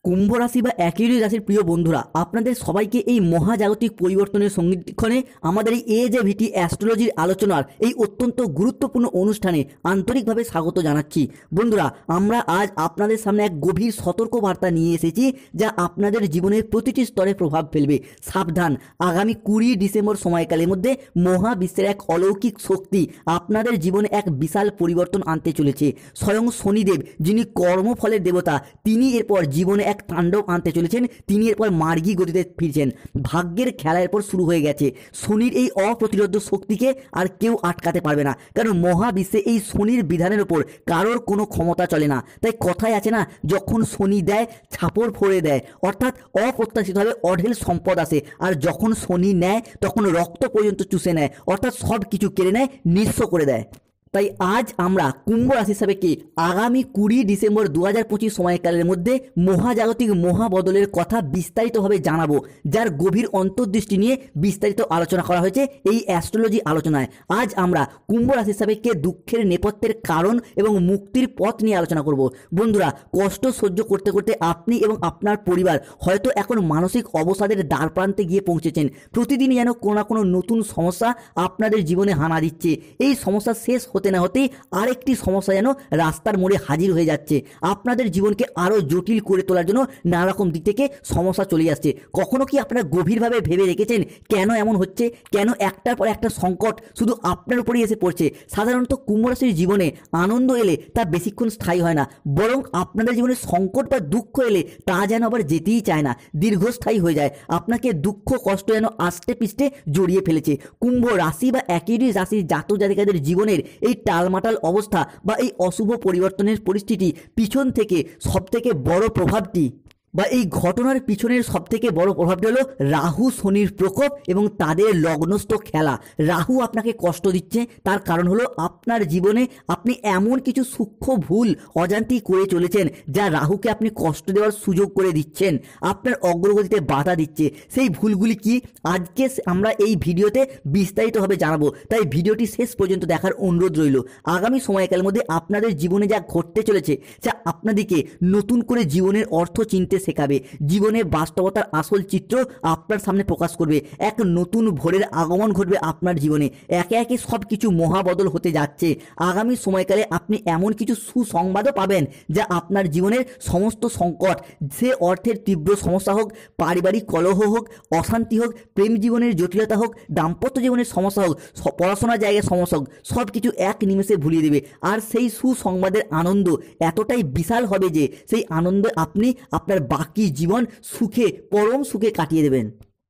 কুম্ভ রাশি বা অ্যাকুয়ারিয়াস রাশির প্রিয় বন্ধুরা, আপনাদের সবাইকে এই মহাজাগতিক পরিবর্তনের সঙ্গীক্ষণে আমাদের এই এজেভিটি অ্যাস্ট্রোলজির আলোচনার এই অত্যন্ত গুরুত্বপূর্ণ অনুষ্ঠানে আন্তরিকভাবে স্বাগত জানাচ্ছি। বন্ধুরা, আমরা আজ আপনাদের সামনে এক গভীর সতর্ক বার্তা নিয়ে এসেছি, যা আপনাদের জীবনের প্রতিটি স্তরে প্রভাব ফেলবে। সাবধান, আগামী 20 ডিসেম্বর সময়কালের মধ্যে মহাবিশ্বের এক অলৌকিক শক্তি আপনাদের জীবনে এক বিশাল পরিবর্তন আনতে চলেছে। স্বয়ং শনিদেব, যিনি কর্মফলের দেবতা, তিনি এরপর জীবনে এক তাণ্ডব আনতে চলেছেন। তিনি এরপর মার্গী গতিতে ফিরছেন। ভাগ্যের খেলা এরপর শুরু হয়ে গেছে। শনির এই অপ্রতিরোধ্য শক্তিকে আর কেউ আটকাতে পারবে না, কারণ মহাবিশ্বে এই শনির বিধানের ওপর কারোর কোনো ক্ষমতা চলে না। তাই কথায় আছে না, যখন শনি দেয় ছাপড় ফোড়ে দেয়, অর্থাৎ অপ্রত্যাশিতভাবে অঢেল সম্পদ আসে, আর যখন শনি নেয় তখন রক্ত পর্যন্ত চুষে নেয়, অর্থাৎ সব কিছু কেড়ে নেয়, নিঃস্ব করে দেয়। তাই আজ আমরা কুম্ভ রাশি হিসাবে কি আগামী 20 ডিসেম্বর 2025 সময়কালের মধ্যে মহাজাগতিক মহাবদলের কথা বিস্তারিতভাবে জানাবো, যার গভীর অন্তর্দৃষ্টি নিয়ে বিস্তারিত আলোচনা করা হয়েছে এই অ্যাস্ট্রোলজি আলোচনায়। আজ আমরা কুম্ভ রাশি হিসাবে কে দুঃখের নেপথ্যের কারণ এবং মুক্তির পথ নিয়ে আলোচনা করব। বন্ধুরা, কষ্ট সহ্য করতে করতে আপনি এবং আপনার পরিবার হয়তো এখন মানসিক অবসাদের দ্বার প্রান্তে গিয়ে পৌঁছেছেন। প্রতিদিনই যেন কোনো না কোনো নতুন সমস্যা আপনাদের জীবনে হানা দিচ্ছে। এই সমস্যা শেষ হতে না হতেই আরেকটি সমস্যা যেন রাস্তার মোড়ে হাজির হয়ে যাচ্ছে। আপনাদের জীবনকে আরও জটিল করে তোলার জন্য নানা রকম দিক থেকে সমস্যা চলে আসছে। কখনো কি আপনারা গভীরভাবে ভেবে রেখেছেন কেন এমন হচ্ছে? কেন একটার পর একটা সংকট শুধু আপনার উপরেই এসে পড়ছে? সাধারণত কুম্ভ রাশির জীবনে আনন্দ এলে তা বেশিক্ষণ স্থায়ী হয় না, বরং আপনাদের জীবনে সংকট বা দুঃখ এলে তা যেন আবার যেতেই চায় না, দীর্ঘস্থায়ী হয়ে যায়। আপনাকে দুঃখ কষ্ট যেন আষ্টে পিষ্টে জড়িয়ে ফেলেছে। কুম্ভ রাশি বা অ্যাকুয়ারিয়াস রাশির জাতক জাতিকাদের জীবনের এই টালমাটাল অবস্থা বা এই অশুভ পরিবর্তনের পরিস্থিতি পিছন থেকে সবথেকে বড় প্রভাবটি বা এই ঘটনার পিছনের সবথেকে বড় প্রভাবটি হলো রাহু শনির প্রকোপ এবং তাদের লগ্নস্থ খেলা। রাহু আপনাকে কষ্ট দিচ্ছে, তার কারণ হলো আপনার জীবনে আপনি এমন কিছু সূক্ষ্ম ভুল অজান্তেই করে চলেছেন, যা রাহুকে আপনি কষ্ট দেওয়ার সুযোগ করে দিচ্ছেন, আপনার অগ্রগতিতে বাধা দিচ্ছে। সেই ভুলগুলি কি আজকে আমরা এই ভিডিওতে বিস্তারিতভাবে জানাবো, তাই ভিডিওটি শেষ পর্যন্ত দেখার অনুরোধ রইল। আগামী সময়কালের মধ্যে আপনাদের জীবনে যা ঘটতে চলেছে, যা আপনাদেরকে নতুন করে জীবনের অর্থ চিনতে শেখাবে, জীবনের বাস্তবতার আসল চিত্র আপনার সামনে প্রকাশ করবে। এক নতুন ভোরের আগমন ঘটবে আপনার জীবনে। একে একে সব কিছু মহাবদল হতে যাচ্ছে। আগামী সময়কালে আপনি এমন কিছু সুসংবাদও পাবেন, যা আপনার জীবনের সমস্ত সংকট, সে অর্থের তীব্র সমস্যা হোক, পারিবারিক কলহ হোক, অশান্তি হোক, প্রেম জীবনের জটিলতা হোক, দাম্পত্য জীবনের সমস্যা হোক, পড়াশোনার জায়গায় সমস্যা হোক, সব কিছু এক নিমেষে ভুলিয়ে দেবে। আর সেই সুসংবাদের আনন্দ এতটাই বিশাল হবে যে সেই আনন্দে আপনি আপনার বাকি জীবন সুখে, পরম সুখে কাটিয়ে দেবেন।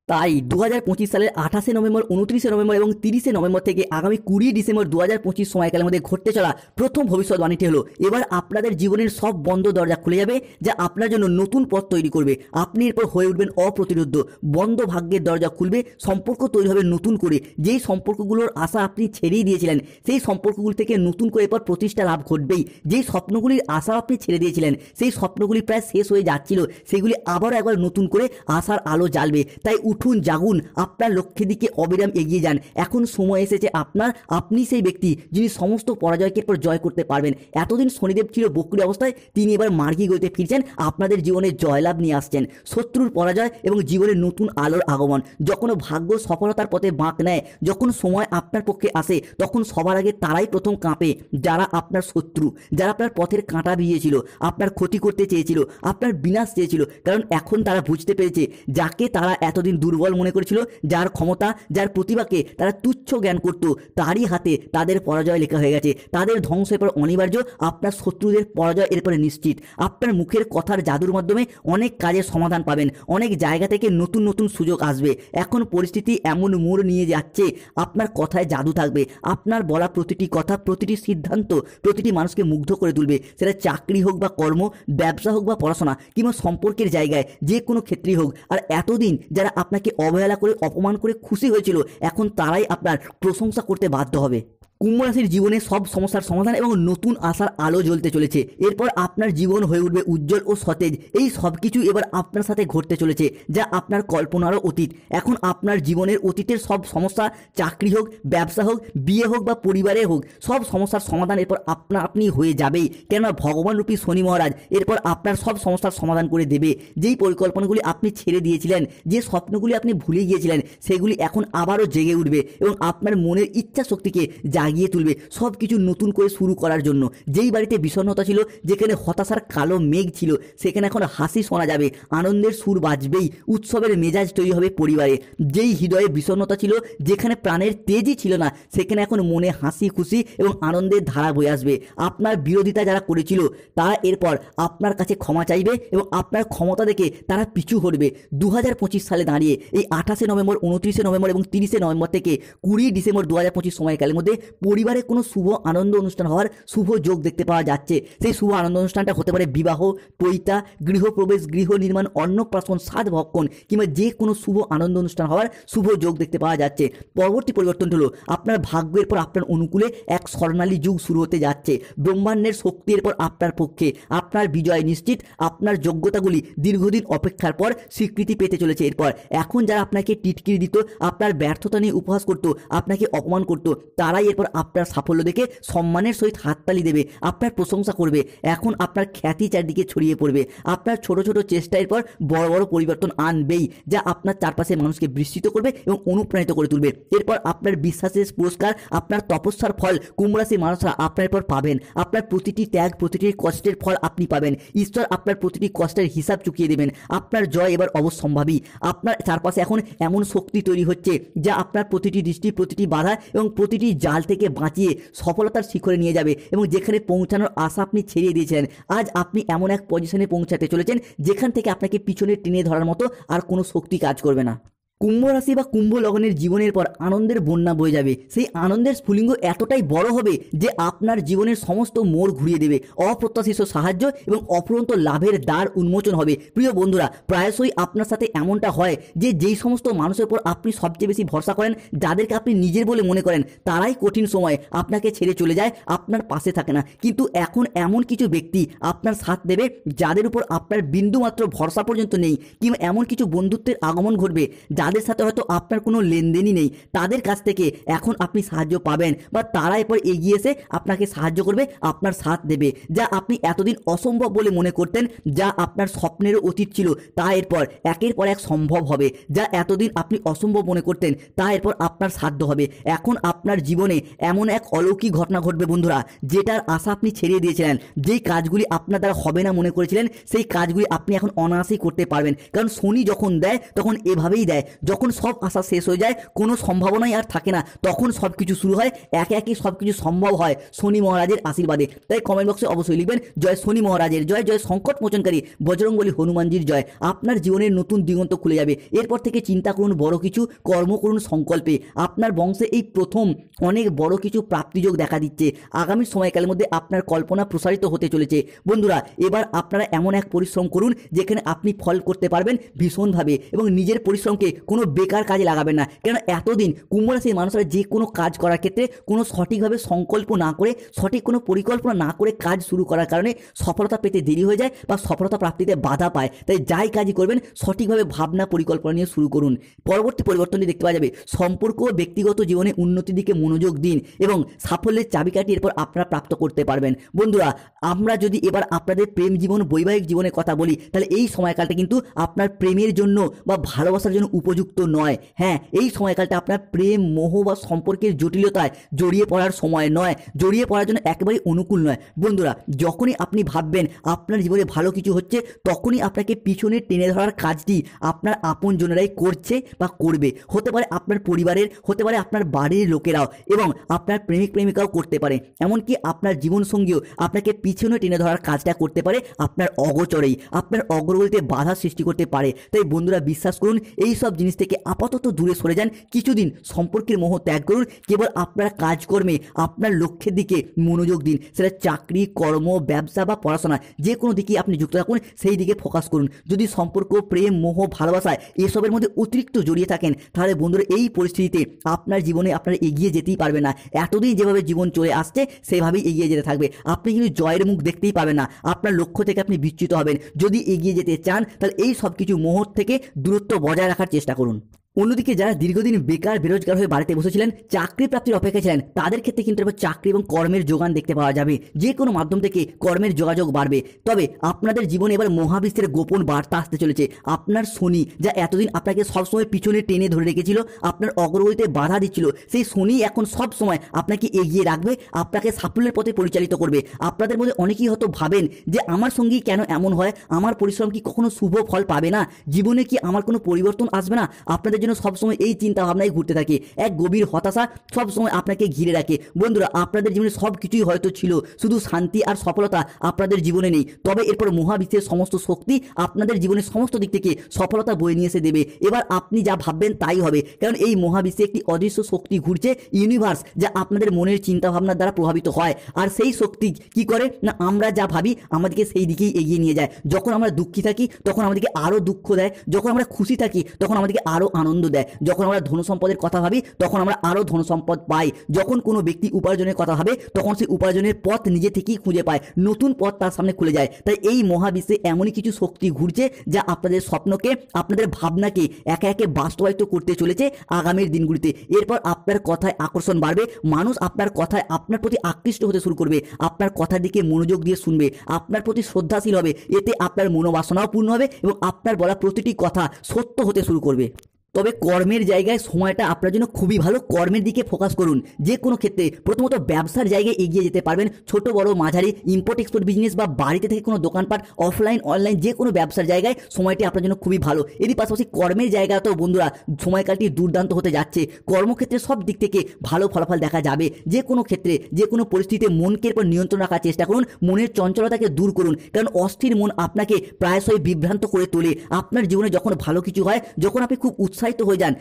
তাই 2025 সালের 28শে নভেম্বর, 29শে নভেম্বর এবং 30শে নভেম্বর থেকে আগামী 20 ডিসেম্বর 2025 সময়কালের মধ্যে ঘটতে চলা প্রথম ভবিষ্যৎবাণীটি হলো, এবার আপনাদের জীবনের সব বন্ধ দরজা খুলে যাবে, যা আপনার জন্য নতুন পথ তৈরি করবে। আপনি এরপর হয়ে উঠবেন অপ্রতিরোধ্য। বন্ধ ভাগ্যের দরজা খুলবে, সম্পর্ক তৈরি হবে নতুন করে। যেই সম্পর্কগুলোর আশা আপনি ছেড়েই দিয়েছিলেন, সেই সম্পর্কগুলি থেকে নতুন করে এরপর প্রতিষ্ঠা লাভ ঘটবেই। যেই স্বপ্নগুলির আশা আপনি ছেড়ে দিয়েছিলেন, সেই স্বপ্নগুলি প্রায় শেষ হয়ে যাচ্ছিল, সেগুলি আবারও একবার নতুন করে আশার আলো জ্বালবে। তাই উঠুন, জাগুন, আপনার লক্ষ্যের দিকে অবিরাম এগিয়ে যান। এখন সময় এসেছে আপনার। আপনি সেই ব্যক্তি যিনি সমস্ত পরাজয়কে এরপর জয় করতে পারবেন। এতদিন শনিদেব ছিল বক্রী অবস্থায়, তিনি এবার মার্গী গতিতে ফিরছেন, আপনাদের জীবনে জয়লাভ নিয়ে আসছেন। শত্রুর পরাজয় এবং জীবনের নতুন আলোর আগমন। যখন ভাগ্য সফলতার পথে বাঁক নেয়, যখন সময় আপনার পক্ষে আসে, তখন সবার আগে তারাই প্রথম কাঁপে, যারা আপনার শত্রু, যারা আপনার পথের কাঁটা ভিজিয়েছিল, আপনার ক্ষতি করতে চেয়েছিল, আপনার বিনাশ চেয়েছিল। কারণ এখন তারা বুঝতে পেরেছে, যাকে তারা এতদিন দুর্বল মনে করেছিল, যার ক্ষমতা, যার প্রতিভাকে তারা তুচ্ছ জ্ঞান করত, তারই হাতে তাদের পরাজয় লেখা হয়ে গেছে। তাদের ধ্বংস এরপর অনিবার্য। আপনার শত্রুদের পরাজয় এরপরে নিশ্চিত। আপনার মুখের কথার জাদুর মাধ্যমে অনেক কাজের সমাধান পাবেন, অনেক জায়গা থেকে নতুন নতুন সুযোগ আসবে। এখন পরিস্থিতি এমন মোড় নিয়ে যাচ্ছে, আপনার কথায় জাদু থাকবে। আপনার বলা প্রতিটি কথা, প্রতিটি সিদ্ধান্ত প্রতিটি মানুষকে মুগ্ধ করে তুলবে। সেটা চাকরি হোক বা কর্ম, ব্যবসা হোক বা পড়াশোনা, কিংবা সম্পর্কের জায়গায়, যে কোনো ক্ষেত্রেই হোক। আর এতদিন যারা আপনাকে অবহেলা করে, অপমান করে খুশি হয়েছিল, এখন তারাই আপনার প্রশংসা করতে বাধ্য হবে। কুম্ভ রাশির জীবনে সব সমস্যার সমাধান এবং নতুন আশার আলো জ্বলতে চলেছে। এরপর আপনার জীবন হয়ে উঠবে উজ্জ্বল ও সতেজ। এই সব কিছু এবার আপনার সাথে ঘটতে চলেছে, যা আপনার কল্পনারও অতীত। এখন আপনার জীবনের অতীতের সব সমস্যা, চাকরি হোক, ব্যবসা হোক, বিয়ে হোক বা পরিবারে হোক, সব সমস্যার সমাধান এরপর আপনি হয়ে যাবেই। কেননা ভগবান রূপী শনি মহারাজ এরপর আপনার সব সমস্যার সমাধান করে দেবে। যেই পরিকল্পনাগুলি আপনি ছেড়ে দিয়েছিলেন, যে স্বপ্নগুলি আপনি ভুলে গিয়েছিলেন, সেগুলি এখন আবারও জেগে উঠবে এবং আপনার মনের ইচ্ছা শক্তিকে জাগিয়ে তুলবে সব কিছু নতুন করে শুরু করার জন্য। যেই বাড়িতে বিষণ্ণতা ছিল, যেখানে হতাশার কালো মেঘ ছিল, সেখানে এখন হাসি শোনা যাবে, আনন্দের সুর বাজবেই, উৎসবের মেজাজ তৈরি হবে পরিবারে। যেই হৃদয়ে বিষণ্ণতা ছিল, যেখানে প্রাণের তেজই ছিল না, সেখানে এখন মনে হাসি খুশি এবং আনন্দের ধারা বয়ে আসবে। আপনার বিরোধিতা যারা করেছিল, তারা এরপর আপনার কাছে ক্ষমা চাইবে এবং আপনার ক্ষমতা দেখে তারা পিছু হটবে। 2025 সালে দাঁড়িয়ে এই 28শে নভেম্বর, 29শে নভেম্বর এবং 30শে নভেম্বর থেকে 20 ডিসেম্বর 2025 সময়কালের মধ্যে পরিবারে কোনো শুভ আনন্দ অনুষ্ঠান হওয়ার শুভ যোগ দেখতে পাওয়া যাচ্ছে। সেই শুভ আনন্দ অনুষ্ঠানটা হতে পারে বিবাহ, পৈতা, গৃহপ্রবেশ, গৃহ নির্মাণ, অন্নপ্রাশন, সাধ ভক্ষণ কিংবা যে কোনো শুভ আনন্দ অনুষ্ঠান হওয়ার শুভ যোগ দেখতে পাওয়া যাচ্ছে। পরবর্তী পরিবর্তন হলো আপনার ভাগ্যের পর আপনার অনুকূলে এক স্বর্ণালী যুগ শুরু হতে যাচ্ছে। ব্রহ্মাণ্ডের শক্তির পর আপনার পক্ষে, আপনার বিজয় নিশ্চিত। আপনার যোগ্যতাগুলি দীর্ঘদিন অপেক্ষার পর স্বীকৃতি পেতে চলেছে। এরপর এখন যারা আপনাকে টিটকিরি দিত, আপনার ব্যর্থতা নিয়ে উপহাস করত, আপনাকে অপমান করত, তারাই এরপর আপনার সাফল্য দেখে সম্মানের সহিত হাততালি দেবে, আপনার প্রশংসা করবে। এখন আপনার খ্যাতি চারদিকে ছড়িয়ে পড়বে। আপনার ছোট ছোট চেষ্টা এরপর বড় বড় পরিবর্তন আনবেই, যা আপনার চারপাশে মানুষকে বিস্মিত করবে এবং অনুপ্রাণিত করে তুলবে। এরপর আপনার বিশ্বাসের পুরস্কার, আপনার তপস্যার ফল কুম্ভ রাশির মানুষরা আপনার এরপর পাবেন। আপনার প্রতিটি ত্যাগ, প্রতিটি কষ্টের ফল আপনি পাবেন। ঈশ্বর আপনার প্রতিটি কষ্টের হিসাব চুকিয়ে দেবেন। আপনার জয় এবার অবশ্যম্ভাবী। আপনার চারপাশে এখন এমন শক্তি তৈরি হচ্ছে, যা আপনার প্রতিটি দৃষ্টি, প্রতিটি বাধা এবং প্রতিটি জাল থেকে বাঁচিয়ে সফলতার শিখরে নিয়ে যাবে। এবং যেখানে পৌঁছানোর আশা আপনি ছেড়ে দিয়েছিলেন, আজ আপনি এমন এক পজিশনে পৌঁছাতে চলেছেন, যেখান থেকে আপনাকে পিছনে টেনে ধরার মতো আর কোনো শক্তি কাজ করবে না। কুম্ভ রাশি বা কুম্ভ লগ্নের জীবনের পর আনন্দের বন্যা বয়ে যাবে। সেই আনন্দের স্ফুলিঙ্গ এতটাই বড় হবে যে আপনার জীবনের সমস্ত মোড় ঘুরিয়ে দেবে। অপ্রত্যাশিত সাহায্য এবং অফুরন্ত লাভের দ্বার উন্মোচন হবে। প্রিয় বন্ধুরা, প্রায়শই আপনার সাথে এমনটা হয় যে যেই সমস্ত মানুষের উপর আপনি সবচেয়ে বেশি ভরসা করেন, যাদেরকে আপনি নিজের বলে মনে করেন, তারাই কঠিন সময়ে আপনাকে ছেড়ে চলে যায়, আপনার পাশে থাকে না। কিন্তু এখন এমন কিছু ব্যক্তি আপনার সাথ দেবে, যাদের উপর আপনার বিন্দুমাত্র ভরসা পর্যন্ত নেই, কিংবা এমন কিছু বন্ধুত্বের আগমন ঘটবে যাদের সাথে হয়তো আপনার কোনো লেনদেনই নেই। তাদের কাছ থেকে এখন আপনি সাহায্য পাবেন বা তারা এরপর এগিয়ে এসে আপনাকে সাহায্য করবে, আপনার সাথ দেবে। যা আপনি এতদিন অসম্ভব বলে মনে করতেন, যা আপনার স্বপ্নেরও অতীত ছিল, তা এরপর একের পর এক সম্ভব হবে। যা এতদিন আপনি অসম্ভব মনে করতেন, তা এরপর আপনার সাধ্য হবে। এখন আপনার জীবনে এমন এক অলৌকিক ঘটনা ঘটবে বন্ধুরা, যেটার আশা আপনি ছেড়ে দিয়েছিলেন। যেই কাজগুলি আপনার দ্বারা হবে না মনে করেছিলেন, সেই কাজগুলি আপনি এখন অনায়াসেই করতে পারবেন। কারণ শনি যখন দেয় তখন এভাবেই দেয়। যখন সব আশা শেষ হয়ে যায়, কোনো সম্ভাবনাই আর থাকে না, তখন সব কিছু শুরু হয়, একে একে সব কিছু সম্ভব হয় শনি মহারাজের আশীর্বাদে। তাই কমেন্ট বক্সে অবশ্যই লিখবেন জয় শনি মহারাজের জয়, জয় সংকট মোচনকারী বজরংবলী হনুমানজির জয়। আপনার জীবনের নতুন দিগন্ত খুলে যাবে। এরপর থেকে চিন্তা করুন বড় কিছু, কর্ম করুন সংকল্পে। আপনার বংশে এই প্রথম অনেক বড় কিছু প্রাপ্তিযোগ দেখা দিচ্ছে। আগামী সময়কালের মধ্যে আপনার কল্পনা প্রসারিত হতে চলেছে। বন্ধুরা, এবার আপনারা এমন এক পরিশ্রম করুন, যেখানে আপনি ফল করতে পারবেন ভীষণভাবে এবং নিজের পরিশ্রমকে কোনো বেকার কাজে লাগাবেন না। কেন এতদিন কুম্ভ রাশির মানুষরা যে কোনো কাজ করার ক্ষেত্রে কোনো সঠিকভাবে সংকল্প না করে, সঠিক কোনো পরিকল্পনা না করে কাজ শুরু করার কারণে সফলতা পেতে দেরি হয়ে যায় বা সফলতা প্রাপ্তিতে বাধা পায়। তাই যাই কাজই করবেন, সঠিকভাবে ভাবনা পরিকল্পনা নিয়ে শুরু করুন। পরবর্তী পরিবর্তনটি দেখতে পাওয়া যাবে সম্পর্ক ও ব্যক্তিগত জীবনে উন্নতির দিকে মনোযোগ দিন এবং সাফল্যের চাবিকাঠি এরপর আপনারা প্রাপ্ত করতে পারবেন। বন্ধুরা, আমরা যদি এবার আপনাদের প্রেম জীবন, বৈবাহিক জীবনের কথা বলি, তাহলে এই সময়কালটা কিন্তু আপনার প্রেমের জন্য বা ভালোবাসার জন্য উপযুক্ত নয়। হ্যাঁ, এই সময়কালটা আপনার প্রেম, মোহ বা সম্পর্কের জটিলতায় জড়িয়ে পড়ার সময় নয়, জড়িয়ে পড়ার জন্য একেবারেই অনুকূল নয়। বন্ধুরা, যখনই আপনি ভাববেন আপনার জীবনে ভালো কিছু হচ্ছে, তখনই আপনাকে পিছনে টেনে ধরার কাজটি আপনার আপনজনেরাই করছে বা করবে। হতে পারে আপনার পরিবারের, হতে পারে আপনার বাড়ির লোকেরাও, এবং আপনার প্রেমিক প্রেমিকাও করতে পারে। এমনকি আপনার জীবনসঙ্গীও আপনাকে পিছনে টেনে ধরার কাজটা করতে পারে আপনার অগোচরেই, আপনার অগ্রগতিতে বাধা সৃষ্টি করতে পারে। তাই বন্ধুরা, বিশ্বাস করুন, এই সব জিনিস জিনিস থেকে আপাতত দূরে সরে যান, কিছুদিন সম্পর্কের মোহ ত্যাগ করুন, কেবল আপনার কাজকর্মে আপনার লক্ষ্যের দিকে মনোযোগ দিন। সেটা চাকরি, কর্ম, ব্যবসা বা পড়াশোনা, যে কোনো দিকে আপনি যুক্ত থাকুন, সেই দিকে ফোকাস করুন। যদি সম্পর্ক, প্রেম, মোহ, ভালোবাসায় এসবের মধ্যে অতিরিক্ত জড়িয়ে থাকেন, তাহলে বন্ধুরা এই পরিস্থিতিতে আপনার জীবনে আপনারা এগিয়ে যেতেই পারবেন না। এতদিন যেভাবে জীবন চলে আসছে সেভাবেই এগিয়ে যেতে থাকবে, আপনি কিন্তু জয়ের মুখ দেখতেই পাবেন না, আপনার লক্ষ্য থেকে আপনি বিচ্যুত হবেন। যদি এগিয়ে যেতে চান তাহলে এই সব কিছু মোহ থেকে দূরত্ব বজায় রাখার চেষ্টা করুন। অন্যদিকে যারা দীর্ঘদিন বেকার, বেরোজগার হয়ে বাড়িতে বসেছিলেন, চাকরি প্রাপ্তির অপেক্ষায় ছিলেন, তাদের ক্ষেত্রে কিন্তু এবার চাকরি এবং কর্মের যোগান দেখতে পাওয়া যাবে। যে কোনো মাধ্যম থেকে কর্মের যোগাযোগ বাড়বে। তবে আপনাদের জীবনে এবার মহাবিশ্বের গোপন বার্তা আসতে চলেছে। আপনার শনি, যা এতদিন আপনাকে সবসময় পিছনে টেনে ধরে রেখেছিল, আপনার অগ্রগতিতে বাধা দিচ্ছিল, সেই শনি এখন সব সময় আপনাকে এগিয়ে রাখবে, আপনাকে সাফল্যের পথে পরিচালিত করবে। আপনাদের মধ্যে অনেকেই হয়তো ভাবেন যে আমার সঙ্গেই কেন এমন হয়, আমার পরিশ্রম কি কখনো শুভ ফল পাবে না, জীবনে কি আমার কোনো পরিবর্তন আসবে না? আপনাদের সবসময় এই চিন্তা ভাবনাই ঘুরতে থাকে, এক গভীর হতাশা সবসময় আপনাকে ঘিরে রাখে। বন্ধুরা, আপনাদের জীবনে সব কিছুই হয়তো ছিল, শুধু শান্তি আর সফলতা আপনাদের জীবনে নেই। তবে এরপর মহাবিশ্বের সমস্ত শক্তি আপনাদের জীবনের সমস্ত দিক থেকে সফলতা বয়ে নিয়ে এসে দেবে। এবার আপনি যা ভাববেন তাই হবে, কারণ এই মহাবিশ্বে একটি অদৃশ্য শক্তি ঘুরছে, ইউনিভার্স, যা আপনাদের মনের চিন্তা ভাবনার দ্বারা প্রভাবিত হয়। আর সেই শক্তি কি করে না, আমরা যা ভাবি আমাদেরকে সেই দিকেই এগিয়ে নিয়ে যায়। যখন আমরা দুঃখী থাকি তখন আমাদেরকে আরও দুঃখ দেয়, যখন আমরা খুশি থাকি তখন আমাদেরকে আরও আনন্দ দেয়, যখন আমরা ধন সম্পদের কথা ভাবি তখন আমরা আরও ধন সম্পদ পাই, যখন কোনো ব্যক্তি উপার্জনের কথা ভাবে তখন সেই উপার্জনের পথ নিজে থেকেই খুঁজে পায়, নতুন পথ তার সামনে খুলে যায়। তাই এই মহাবিশ্বে এমনই কিছু শক্তি ঘুরছে যা আপনাদের স্বপ্নকে, আপনাদের ভাবনাকে একে একে বাস্তবায়িত করতে চলেছে আগামীর দিনগুলিতে। এরপর আপনার কথায় আকর্ষণ বাড়বে, মানুষ আপনার কথায় আপনার প্রতি আকৃষ্ট হতে শুরু করবে, আপনার কথার দিকে মনোযোগ দিয়ে শুনবে, আপনার প্রতি শ্রদ্ধাশীল হবে। এতে আপনার মনোবাসনাও পূর্ণ হবে এবং আপনার বলা প্রতিটি কথা সত্য হতে শুরু করবে। তবে কর্মের জায়গায় সময়টা আপনার জন্য খুবই ভালো, কর্মের দিকে ফোকাস করুন। যে কোনো ক্ষেত্রে প্রথমত ব্যবসার জায়গায় এগিয়ে যেতে পারবেন, ছোট বড় মাঝারি ইম্পোর্ট এক্সপোর্ট বিজনেস বা বাড়িতে থেকে কোনো দোকানপাট, অফলাইন অনলাইন যে কোনো ব্যবসার জায়গায় সময়টি আপনার জন্য খুবই ভালো। এরই পাশাপাশি কর্মের জায়গাতেও বন্ধুরা সময়কালটি দুর্দান্ত হতে যাচ্ছে, কর্মক্ষেত্রে সব দিক থেকে ভালো ফলাফল দেখা যাবে। যে কোনো ক্ষেত্রে, যে কোনো পরিস্থিতিতে মনকে উপর নিয়ন্ত্রণ রাখার চেষ্টা করুন, মনের চঞ্চলতাকে দূর করুন, কারণ অস্থির মন আপনাকে প্রায়শই বিভ্রান্ত করে তোলে। আপনার জীবনে যখন ভালো কিছু হয়, যখন আপনি খুব উৎসাহিত হয়ে যান,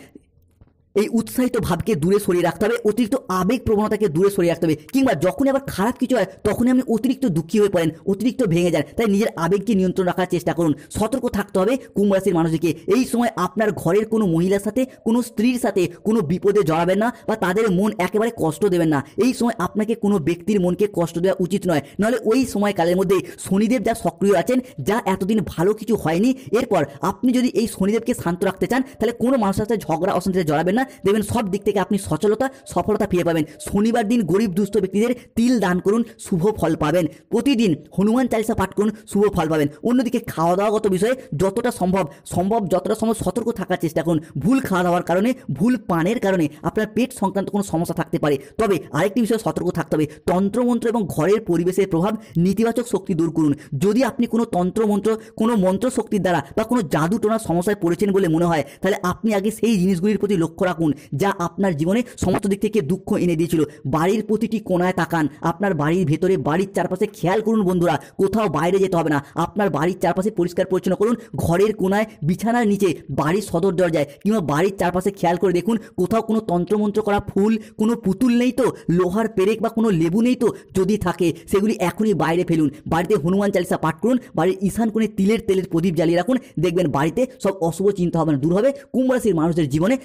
এই উৎসাহিত ভাবকে দূরে সরিয়ে রাখতে হবে, অতিরিক্ত আবেগ প্রবণতাকে দূরে সরিয়ে রাখতে হবে। কিংবা যখনই আবার খারাপ কিছু হয় তখনই আপনি অতিরিক্ত দুঃখী হয়ে পড়েন, অতিরিক্ত ভেঙে যান। তাই নিজের আবেগকে নিয়ন্ত্রণ রাখার চেষ্টা করুন, সতর্ক থাকতে হবে কুম্ভ রাশির মানুষকে। এই সময় আপনার ঘরের কোনো মহিলার সাথে, কোনো স্ত্রীর সাথে কোনো বিপদে জড়াবেন না বা তাদের মন একেবারে কষ্ট দেবেন না। এই সময় আপনাকে কোনো ব্যক্তির মনকে কষ্ট দেওয়া উচিত নয়, নাহলে ওই সময়কালের মধ্যে শনিদেব যা সক্রিয় আছেন, যা এতদিন ভালো কিছু হয়নি, এরপর আপনি যদি এই শনিদেবকে শান্ত রাখতে চান তাহলে কোনো মানুষের সাথে ঝগড়া অশান্তিতে জড়াবেন না, দেখবেন সব দিক থেকে আপনি সফলতা ফিরে পাবেন। শনিবার দিন গরিব দুস্থ ব্যক্তিদের তিল দান করুন, শুভ ফল পাবেন। প্রতিদিন হনুমান চালিসা পাঠ করুন, শুভ ফল পাবেন। অন্যদিকে খাওয়া দাওয়াগত বিষয়ে যতটা সম্ভব সতর্ক থাকার চেষ্টা করুন। ভুল খাওয়া দাওয়ার কারণে, ভুল পানের কারণে আপনার পেট সংক্রান্ত কোনো সমস্যা থাকতে পারে। তবে আরেকটি বিষয়ে সতর্ক থাকতে হবে, তন্ত্রমন্ত্র এবং ঘরের পরিবেশের প্রভাব, নেতিবাচক শক্তি দূর করুন। যদি আপনি কোনো তন্ত্রমন্ত্র, কোনো মন্ত্র শক্তির দ্বারা বা কোনো জাদু টোনার সমস্যায় পড়েছেন বলে মনে হয়, তাহলে আপনি আগে সেই জিনিসগুলির প্রতি লক্ষ্য রাখুন যা আপনার জীবনে সমস্ত দিক থেকে দুঃখ এনে দিয়েছিল। বাড়ির প্রতিটি কোণায় তাকান, আপনার বাড়ির ভেতরে, বাড়ির চারপাশে খেয়াল করুন বন্ধুরা, কোথাও বাইরে যেতে হবে না। আপনার বাড়ির চারপাশে পরিষ্কার পরিচ্ছন্ন করুন, ঘরের কোণায়, বিছানার নিচে, বাড়ির সদর দরজায় কিংবা বাড়ির চারপাশে খেয়াল করে দেখুন কোথাও কোনো তন্ত্রমন্ত্র করা ফুল, কোনো পুতুল নেই তো, লোহার পেরেক বা কোনো লেবু নেই তো, যদি থাকে সেগুলি এখনই বাইরে ফেলুন। বাড়িতে হনুমান চালিসা পাঠ করুন, বাড়ির ঈশান কোণে তেলের প্রদীপ জ্বালিয়ে রাখুন, দেখবেন বাড়িতে সব অশুভ চিন্তা ভাবনা দূর হবে। কুম্ভ রাশির মানুষদের জীবনে